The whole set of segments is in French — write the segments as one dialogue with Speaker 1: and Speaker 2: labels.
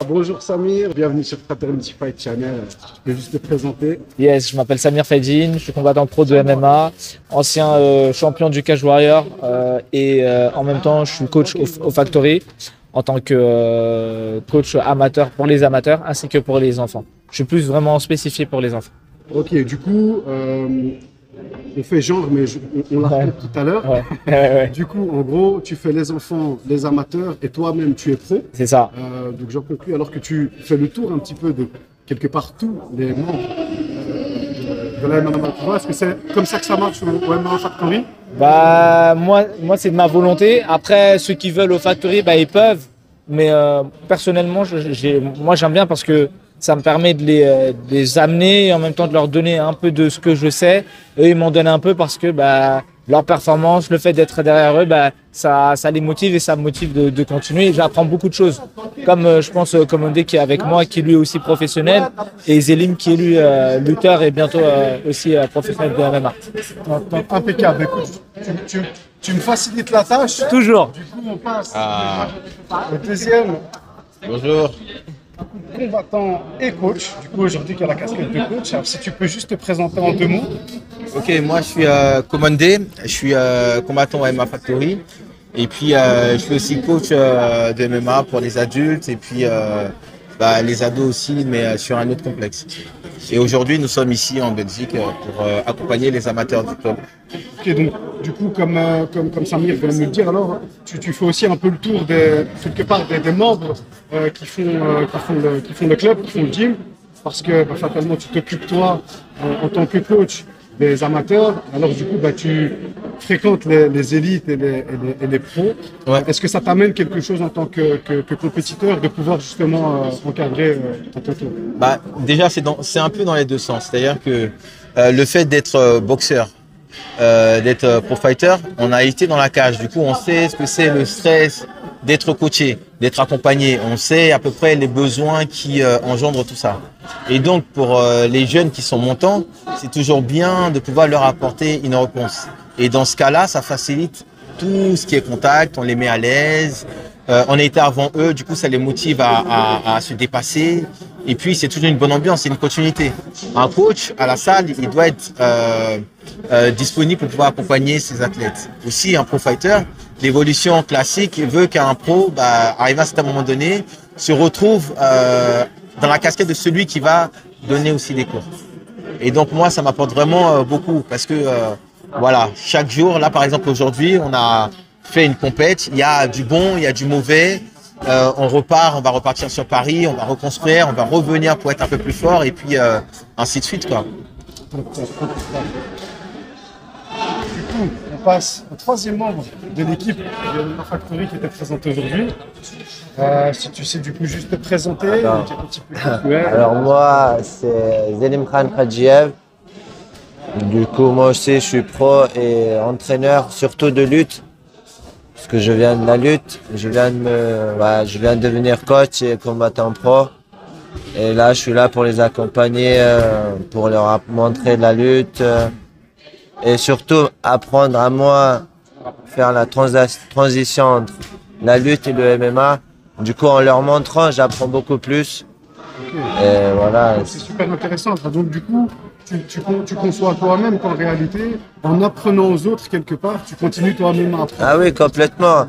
Speaker 1: Bonjour Samir, bienvenue sur Fraternity Fight Channel. Tu peux juste te présenter?
Speaker 2: Yes, je m'appelle Samir Faidine, je suis combattant pro de MMA, ancien champion du Cage Warrior et en même temps je suis coach au Factory en tant que coach amateur pour les amateurs ainsi que pour les enfants. Je suis plus vraiment spécifié pour les enfants.
Speaker 1: Ok, du coup, on fait genre, mais on l'a fait tout à l'heure.
Speaker 2: Ouais.
Speaker 1: Du coup, en gros, tu fais les enfants, les amateurs et toi-même tu es pro.
Speaker 2: C'est ça.
Speaker 1: Donc j'en conclus alors que tu fais le tour un petit peu de quelque part tous les membres de la MMA. Est-ce que c'est comme ça que ça marche au MMA Factory?
Speaker 2: Bah, moi c'est ma volonté. Après, ceux qui veulent au Factory, bah, ils peuvent. Mais personnellement, moi j'aime bien parce que ça me permet de les amener et en même temps de leur donner un peu de ce que je sais. Eux, ils m'en donnent un peu parce que bah, leur performance, le fait d'être derrière eux, bah, ça les motive et ça me motive de continuer. Et j'apprends beaucoup de choses. Comme je pense Komondé qui est avec moi, qui est lui aussi professionnel, et Zélim qui est lui lutteur et bientôt aussi professionnel de MMA.
Speaker 1: Impeccable. Écoute, tu me facilites la tâche.
Speaker 2: Toujours.
Speaker 1: Du coup, on passe au deuxième.
Speaker 3: Bonjour.
Speaker 1: Combattant et coach. Du coup, aujourd'hui, qui a la casquette de coach. Alors, si tu peux juste te présenter en 2 mots.
Speaker 3: Ok, moi je suis Komondé, je suis combattant au MMA Factory et puis je suis aussi coach de MMA pour les adultes et puis les ados aussi, mais sur un autre complexe. Et aujourd'hui, nous sommes ici en Belgique pour accompagner les amateurs du club.
Speaker 1: Ok, donc du coup, comme Samir vient de me le dire, alors tu fais aussi un peu le tour quelque part des membres qui font le club, qui font le gym, parce que fatalement tu t'occupes toi en tant que coach des amateurs, alors du coup tu fréquentes les élites et les pros.
Speaker 3: Ouais.
Speaker 1: Est-ce que ça t'amène quelque chose en tant que compétiteur de pouvoir justement encadrer ton tour?
Speaker 3: Déjà, c'est un peu dans les deux sens. C'est-à-dire que le fait d'être boxeur, d'être pro fighter, on a été dans la cage. Du coup, on sait ce que c'est le stress d'être coaché, d'être accompagné. On sait à peu près les besoins qui engendrent tout ça. Et donc, pour les jeunes qui sont montants, c'est toujours bien de pouvoir leur apporter une réponse. Et dans ce cas-là, ça facilite tout ce qui est contact, on les met à l'aise. On a été avant eux, du coup, ça les motive à se dépasser. Et puis, c'est toujours une bonne ambiance, c'est une continuité. Un coach à la salle, il doit être disponible pour pouvoir accompagner ses athlètes. Aussi, un pro fighter, l'évolution classique veut qu'un pro, arrive à un certain moment donné, se retrouve dans la casquette de celui qui va donner aussi des cours. Et donc, moi, ça m'apporte vraiment beaucoup parce que, chaque jour, là, par exemple, aujourd'hui, on a fait une compète, il y a du bon, il y a du mauvais. On va repartir sur Paris, on va reconstruire, on va revenir pour être un peu plus fort et puis ainsi de suite, quoi.
Speaker 1: Du coup, on passe au 3e membre de l'équipe de MMA Factory qui était présente aujourd'hui. Si tu sais du coup juste te présenter, un petit peu qui tu es.
Speaker 4: Alors moi, c'est Zélim Khan Khadjiev. Du coup, moi aussi, je suis pro et entraîneur, surtout de lutte. Parce que je viens de la lutte, je viens de devenir coach et combattant pro. Et là, je suis là pour les accompagner, pour leur montrer la lutte et surtout apprendre à moi faire la transition entre la lutte et le MMA. Du coup, en leur montrant, j'apprends beaucoup plus. Et voilà.
Speaker 1: C'est super intéressant. Donc du coup, tu conçois toi-même qu'en réalité, en apprenant aux autres quelque part, tu continues toi-même à apprendre.
Speaker 4: Ah oui, complètement.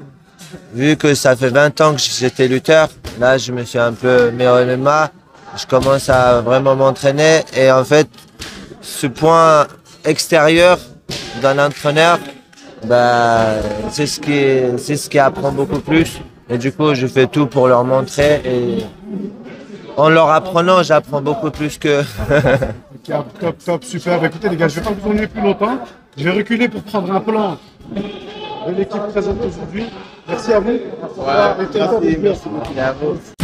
Speaker 4: Vu que ça fait 20 ans que j'étais lutteur, là je me suis un peu mis au MMA, je commence à vraiment m'entraîner et en fait ce point extérieur d'un entraîneur, c'est ce qui apprend beaucoup plus et du coup je fais tout pour leur montrer et en leur apprenant j'apprends beaucoup plus que...
Speaker 1: Top, super. Écoutez les gars, je ne vais pas vous emmener plus longtemps, je vais reculer pour prendre un plan de l'équipe présente aujourd'hui. Merci à vous.
Speaker 3: Merci beaucoup.